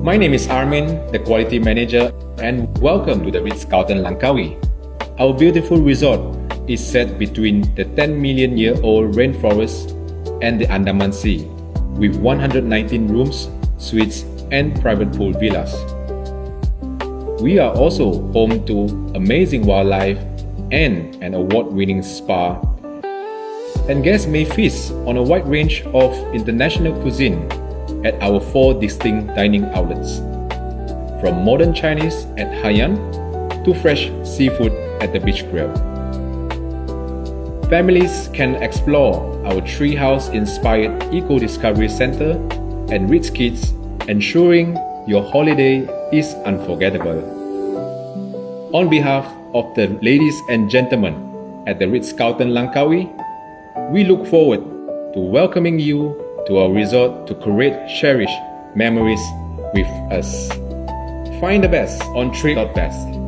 My name is Armin, the Quality Manager, and welcome to the Ritz-Carlton Langkawi. Our beautiful resort is set between the 10 million year old rainforest and the Andaman Sea, with 119 rooms, suites, and private pool villas. We are also home to amazing wildlife and an award-winning spa, and guests may feast on a wide range of international cuisine at our 4 distinct dining outlets, from modern Chinese at Haiyan to fresh seafood at the Beach Grill. Families can explore our treehouse-inspired Eco-Discovery Center and Ritz Kids, ensuring your holiday is unforgettable. On behalf of the ladies and gentlemen at the Ritz-Carlton Langkawi, we look forward to welcoming you to our resort to create cherished memories with us. Find the best on Trip.Best.